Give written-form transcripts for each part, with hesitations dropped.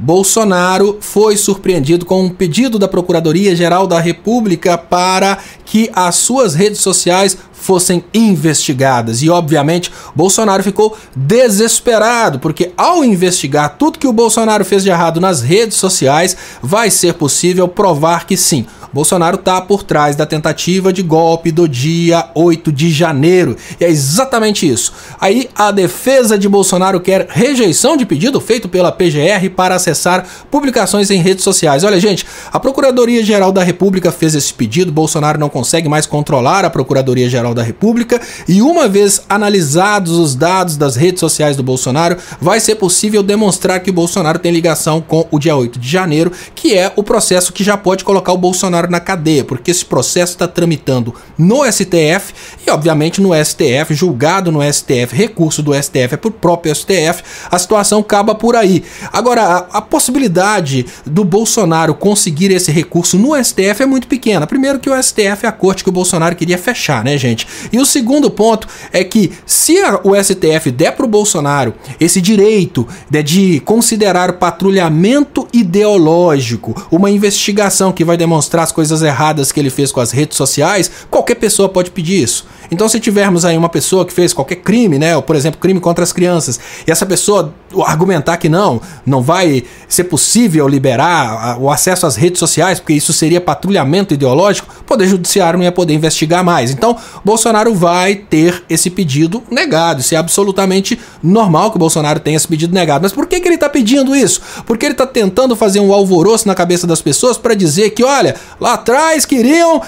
Bolsonaro foi surpreendido com um pedido da Procuradoria-Geral da República para que as suas redes sociais fossem investigadas. E, obviamente, Bolsonaro ficou desesperado, porque ao investigar tudo que o Bolsonaro fez de errado nas redes sociais, vai ser possível provar que sim, Bolsonaro está por trás da tentativa de golpe do dia 8 de janeiro. E é exatamente isso. Aí a defesa de Bolsonaro quer rejeição de pedido feito pela PGR para acessar publicações em redes sociais. Olha, gente, a Procuradoria-Geral da República fez esse pedido, Bolsonaro não consegue mais controlar a Procuradoria-Geral da República e uma vez analisados os dados das redes sociais do Bolsonaro, vai ser possível demonstrar que o Bolsonaro tem ligação com o dia 8 de janeiro, que é o processo que já pode colocar o Bolsonaro na cadeia, porque esse processo está tramitando no STF e, obviamente, no STF, julgado no STF, recurso do STF é pro próprio STF, a situação acaba por aí. Agora, a possibilidade do Bolsonaro conseguir esse recurso no STF é muito pequena. Primeiro que o STF é a corte que o Bolsonaro queria fechar, né, gente? E o segundo ponto é que se o STF der pro Bolsonaro esse direito de considerar patrulhamento ideológico, uma investigação que vai demonstrar as coisas erradas que ele fez com as redes sociais, qualquer pessoa pode pedir isso. Então, se tivermos aí uma pessoa que fez qualquer crime, né, ou, por exemplo, crime contra as crianças, e essa pessoa argumentar que não vai ser possível liberar o acesso às redes sociais, porque isso seria patrulhamento ideológico, o Poder Judiciário não ia poder investigar mais. Então, Bolsonaro vai ter esse pedido negado. Isso é absolutamente normal que o Bolsonaro tenha esse pedido negado. Mas por que ele está pedindo isso? Porque ele está tentando fazer um alvoroço na cabeça das pessoas para dizer que, olha, lá atrás queriam,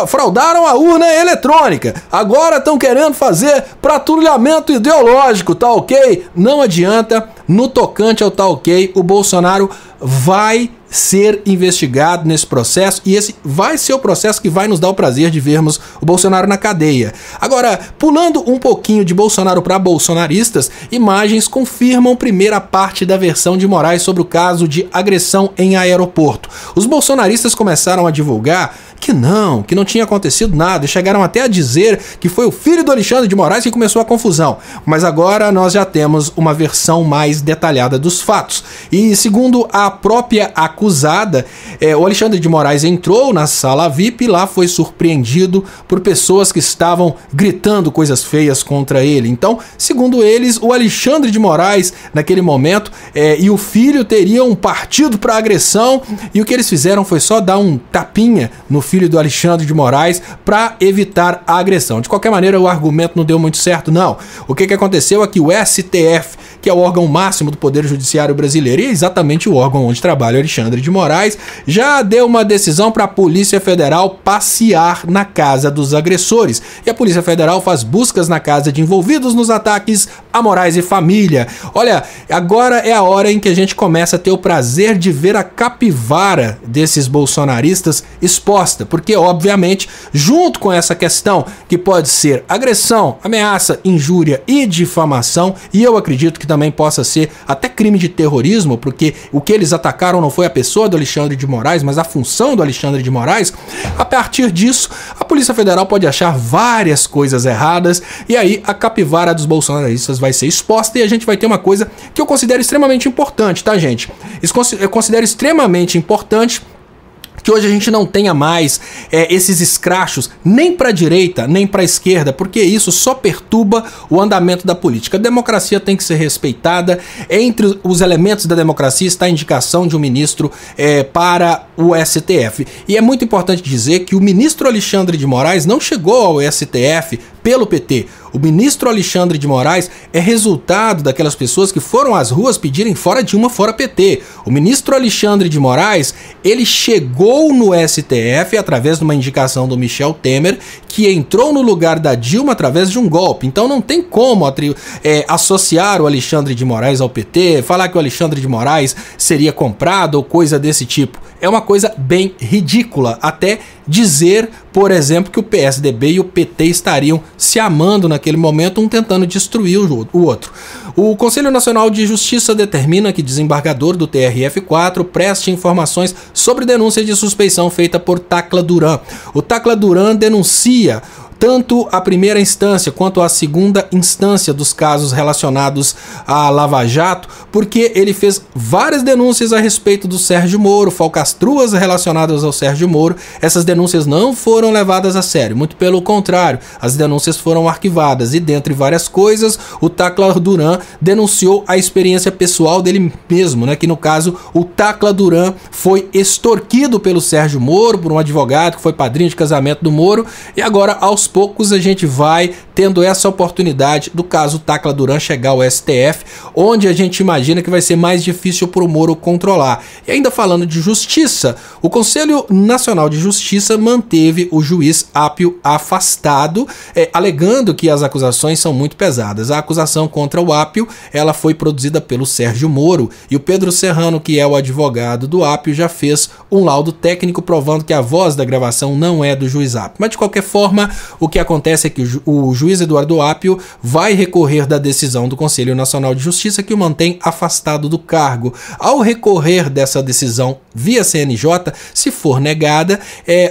fraudaram a urna eletrônica, agora estão querendo fazer patrulhamento ideológico, tá ok? Não adianta, no tocante ao tá ok, o Bolsonaro vai ser investigado nesse processo e esse vai ser o processo que vai nos dar o prazer de vermos o Bolsonaro na cadeia. Agora, pulando um pouquinho de Bolsonaro para bolsonaristas, imagens confirmam primeira parte da versão de Moraes sobre o caso de agressão em aeroporto. Os bolsonaristas começaram a divulgar que não tinha acontecido nada e chegaram até a dizer que foi o filho do Alexandre de Moraes que começou a confusão. Mas agora nós já temos uma versão mais detalhada dos fatos. E segundo a própria acusada, o Alexandre de Moraes entrou na sala VIP e lá foi surpreendido por pessoas que estavam gritando coisas feias contra ele. Então, segundo eles, o Alexandre de Moraes, naquele momento, e o filho teriam partido para agressão e o que eles fizeram foi só dar um tapinha no filho do Alexandre de Moraes para evitar a agressão. De qualquer maneira, o argumento não deu muito certo, não. O que aconteceu é que o STF, que é o órgão máximo do Poder Judiciário brasileiro e é exatamente o órgão onde trabalha o Alexandre de Moraes, já deu uma decisão para a Polícia Federal passear na casa dos agressores. E a Polícia Federal faz buscas na casa de envolvidos nos ataques a Moraes e família. Olha, agora é a hora em que a gente começa a ter o prazer de ver a capivara desses bolsonaristas exposta, porque, obviamente, junto com essa questão que pode ser agressão, ameaça, injúria e difamação, e eu acredito que também possa ser até crime de terrorismo, porque o que eles atacaram não foi a pessoa do Alexandre de Moraes, mas a função do Alexandre de Moraes. A partir disso, a Polícia Federal pode achar várias coisas erradas e aí a capivara dos bolsonaristas vai ser exposta e a gente vai ter uma coisa que eu considero extremamente importante, tá, gente? Eu considero extremamente importante que hoje a gente não tenha mais esses escrachos nem para a direita, nem para a esquerda, porque isso só perturba o andamento da política. A democracia tem que ser respeitada. Entre os elementos da democracia está a indicação de um ministro para o STF. E é muito importante dizer que o ministro Alexandre de Moraes não chegou ao STF pelo PT. O ministro Alexandre de Moraes é resultado daquelas pessoas que foram às ruas pedirem fora Dilma, fora PT. O ministro Alexandre de Moraes, ele chegou no STF através de uma indicação do Michel Temer, que entrou no lugar da Dilma através de um golpe. Então não tem como associar o Alexandre de Moraes ao PT, falar que o Alexandre de Moraes seria comprado ou coisa desse tipo. É uma coisa bem ridícula, até dizer, por exemplo, que o PSDB e o PT estariam se amando naquele momento, um tentando destruir o outro. O Conselho Nacional de Justiça determina que desembargador do TRF4 preste informações sobre denúncia de suspeição feita por Tacla Duran. O Tacla Duran denuncia tanto a primeira instância quanto a segunda instância dos casos relacionados à Lava Jato, porque ele fez várias denúncias a respeito do Sérgio Moro, falcatruas relacionadas ao Sérgio Moro. Essas denúncias não foram levadas a sério, muito pelo contrário, as denúncias foram arquivadas e, dentre várias coisas, o Tacla Duran denunciou a experiência pessoal dele mesmo, né? Que no caso o Tacla Duran foi extorquido pelo Sérgio Moro, por um advogado que foi padrinho de casamento do Moro, e agora aos poucos a gente vai tendo essa oportunidade do caso Tacla Duran chegar ao STF, onde a gente imagina que vai ser mais difícil para o Moro controlar. E ainda falando de justiça, o Conselho Nacional de Justiça manteve o juiz Apio afastado, alegando que as acusações são muito pesadas. A acusação contra o Apio, ela foi produzida pelo Sérgio Moro, e o Pedro Serrano, que é o advogado do Apio, já fez um laudo técnico provando que a voz da gravação não é do juiz Apio. Mas de qualquer forma, o que acontece é que o juiz Eduardo Apio vai recorrer da decisão do Conselho Nacional de Justiça que o mantém afastado do cargo. Ao recorrer dessa decisão via CNJ, se for negada,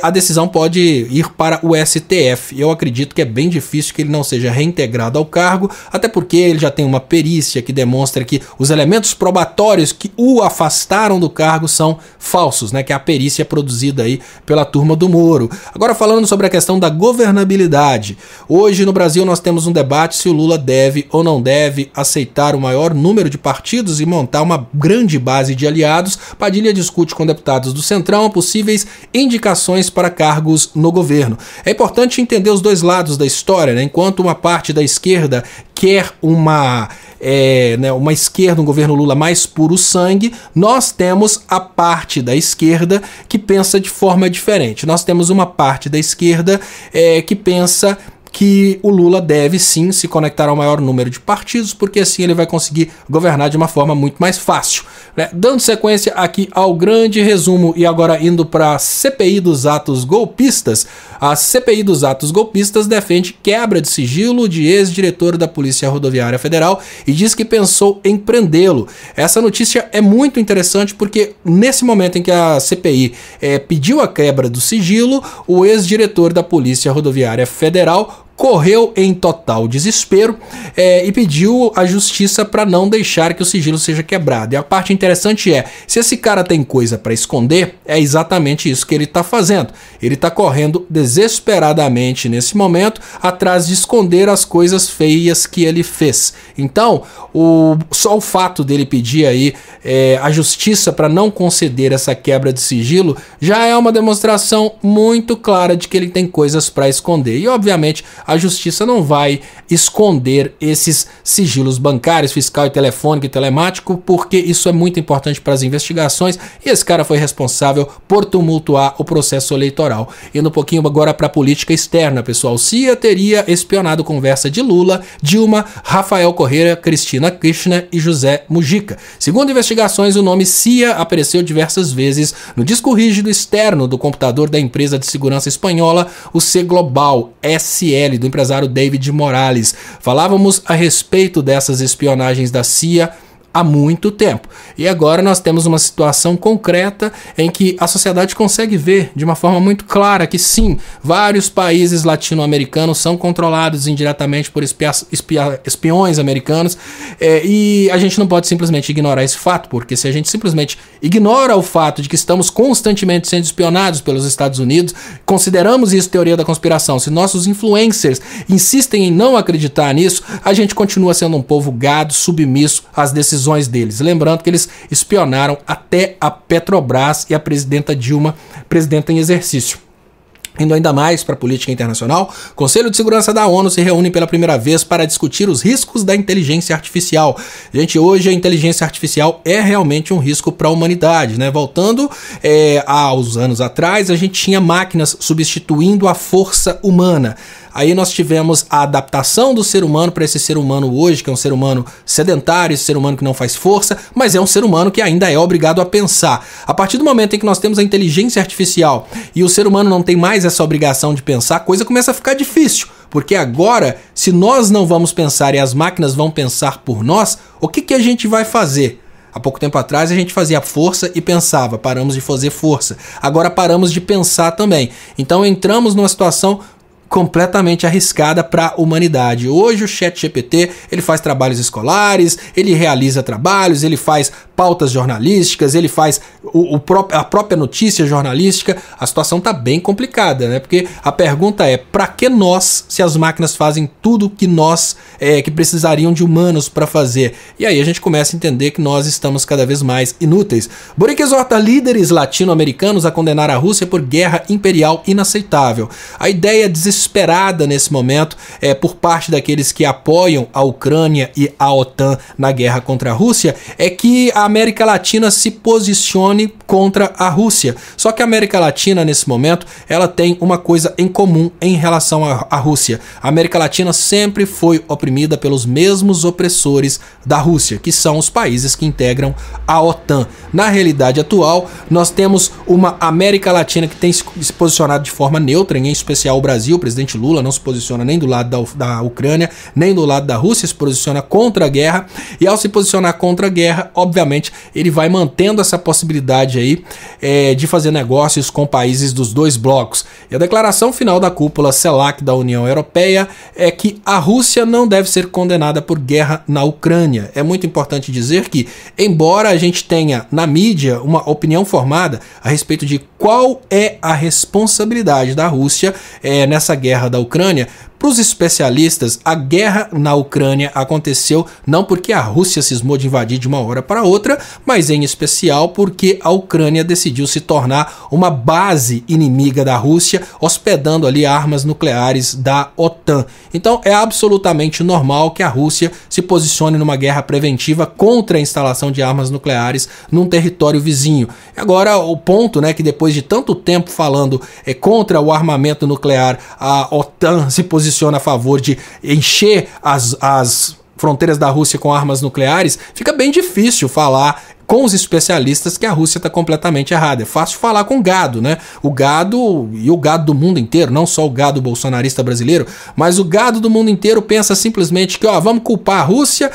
a decisão pode ir para o STF. Eu acredito que é bem difícil que ele não seja reintegrado ao cargo, até porque ele já tem uma perícia que demonstra que os elementos probatórios que o afastaram do cargo são falsos, né? Que a perícia é produzida aí pela turma do Moro. Agora, falando sobre a questão da governabilidade, hoje no Brasil nós temos um debate se o Lula deve ou não deve aceitar o maior número de partidos e montar uma grande base de aliados. Padilha discute com deputados do Centrão possíveis indicações para cargos no governo. É importante entender os dois lados da história, né? Enquanto uma parte da esquerda quer uma esquerda, um governo Lula mais puro sangue, nós temos a parte da esquerda que pensa de forma diferente. Nós temos uma parte da esquerda que pensa que o Lula deve sim se conectar ao maior número de partidos, porque assim ele vai conseguir governar de uma forma muito mais fácil, né? Dando sequência aqui ao grande resumo e agora indo para a CPI dos atos golpistas, a CPI dos atos golpistas defende quebra de sigilo de ex-diretor da Polícia Rodoviária Federal e diz que pensou em prendê-lo. Essa notícia é muito interessante porque nesse momento em que a CPI pediu a quebra do sigilo, o ex-diretor da Polícia Rodoviária Federal correu em total desespero e pediu à justiça para não deixar que o sigilo seja quebrado. E a parte interessante se esse cara tem coisa para esconder, é exatamente isso que ele está fazendo. Ele está correndo desesperadamente nesse momento atrás de esconder as coisas feias que ele fez. Então, só o fato dele pedir aí à justiça para não conceder essa quebra de sigilo já é uma demonstração muito clara de que ele tem coisas para esconder. E, obviamente, a justiça não vai esconder esses sigilos bancários, fiscal e telefônico e telemático, porque isso é muito importante para as investigações e esse cara foi responsável por tumultuar o processo eleitoral. Indo um pouquinho agora para a política externa, pessoal. Cia teria espionado conversa de Lula, Dilma, Rafael Correa, Cristina Kirchner e José Mujica. Segundo investigações, o nome Cia apareceu diversas vezes no disco rígido externo do computador da empresa de segurança espanhola, o C Global SL, do empresário David Morales. Falávamos a respeito dessas espionagens da CIA há muito tempo. E agora nós temos uma situação concreta em que a sociedade consegue ver de uma forma muito clara que sim, vários países latino-americanos são controlados indiretamente por espiões americanos e a gente não pode simplesmente ignorar esse fato, porque se a gente simplesmente ignora o fato de que estamos constantemente sendo espionados pelos Estados Unidos, consideramos isso teoria da conspiração, se nossos influencers insistem em não acreditar nisso, a gente continua sendo um povo gado, submisso às decisões deles. Lembrando que eles espionaram até a Petrobras e a presidenta Dilma, presidenta em exercício. Indo ainda mais para a política internacional, o Conselho de Segurança da ONU se reúne pela primeira vez para discutir os riscos da inteligência artificial. Gente, hoje a inteligência artificial é realmente um risco para a humanidade, né? Voltando aos anos atrás, a gente tinha máquinas substituindo a força humana. Aí nós tivemos a adaptação do ser humano para esse ser humano hoje, que é um ser humano sedentário, esse ser humano que não faz força, mas é um ser humano que ainda é obrigado a pensar. A partir do momento em que nós temos a inteligência artificial e o ser humano não tem mais essa obrigação de pensar, a coisa começa a ficar difícil. Porque agora, se nós não vamos pensar e as máquinas vão pensar por nós, o que a gente vai fazer? Há pouco tempo atrás a gente fazia força e pensava, paramos de fazer força. Agora paramos de pensar também. Então entramos numa situação completamente arriscada para a humanidade. Hoje o ChatGPT, ele faz trabalhos escolares, ele realiza trabalhos, ele faz pautas jornalísticas, ele faz a própria notícia jornalística. A situação tá bem complicada, né? Porque a pergunta é, para que nós, se as máquinas fazem tudo que nós que precisariam de humanos para fazer? E aí a gente começa a entender que nós estamos cada vez mais inúteis. Boric exorta líderes latino-americanos a condenar a Rússia por guerra imperial inaceitável. A ideia desesperada nesse momento por parte daqueles que apoiam a Ucrânia e a OTAN na guerra contra a Rússia é que a América Latina se posicione contra a Rússia. Só que a América Latina nesse momento ela tem uma coisa em comum em relação à Rússia. A América Latina sempre foi oprimida pelos mesmos opressores da Rússia, que são os países que integram a OTAN. Na realidade atual, nós temos uma América Latina que tem se posicionado de forma neutra, em especial o Brasil. O presidente Lula não se posiciona nem do lado da Ucrânia, nem do lado da Rússia, se posiciona contra a guerra, e ao se posicionar contra a guerra, obviamente, ele vai mantendo essa possibilidade aí de fazer negócios com países dos dois blocos. E a declaração final da cúpula CELAC da União Europeia é que a Rússia não deve ser condenada por guerra na Ucrânia. É muito importante dizer que, embora a gente tenha na mídia uma opinião formada a respeito de qual é a responsabilidade da Rússia nessa guerra da Ucrânia, para os especialistas, a guerra na Ucrânia aconteceu não porque a Rússia cismou de invadir de uma hora para outra, mas em especial porque a Ucrânia decidiu se tornar uma base inimiga da Rússia, hospedando ali armas nucleares da OTAN. Então é absolutamente normal que a Rússia se posicione numa guerra preventiva contra a instalação de armas nucleares num território vizinho. Agora o ponto, né, que depois de tanto tempo falando contra o armamento nuclear, a OTAN se posiciona a favor de encher as fronteiras da Rússia com armas nucleares, fica bem difícil falar com os especialistas que a Rússia está completamente errada. É fácil falar com o gado, né? O gado e o gado do mundo inteiro, não só o gado bolsonarista brasileiro, mas o gado do mundo inteiro pensa simplesmente que, vamos culpar a Rússia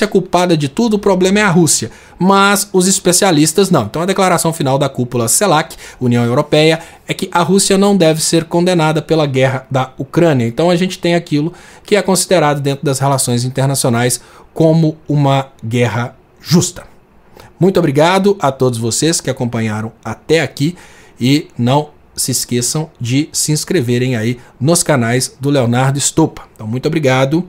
é culpada de tudo, o problema é a Rússia. Mas os especialistas não. Então a declaração final da cúpula CELAC, União Europeia, é que a Rússia não deve ser condenada pela guerra da Ucrânia. Então a gente tem aquilo que é considerado dentro das relações internacionais como uma guerra justa. Muito obrigado a todos vocês que acompanharam até aqui e não se esqueçam de se inscreverem aí nos canais do Leonardo Stupa. Então, muito obrigado.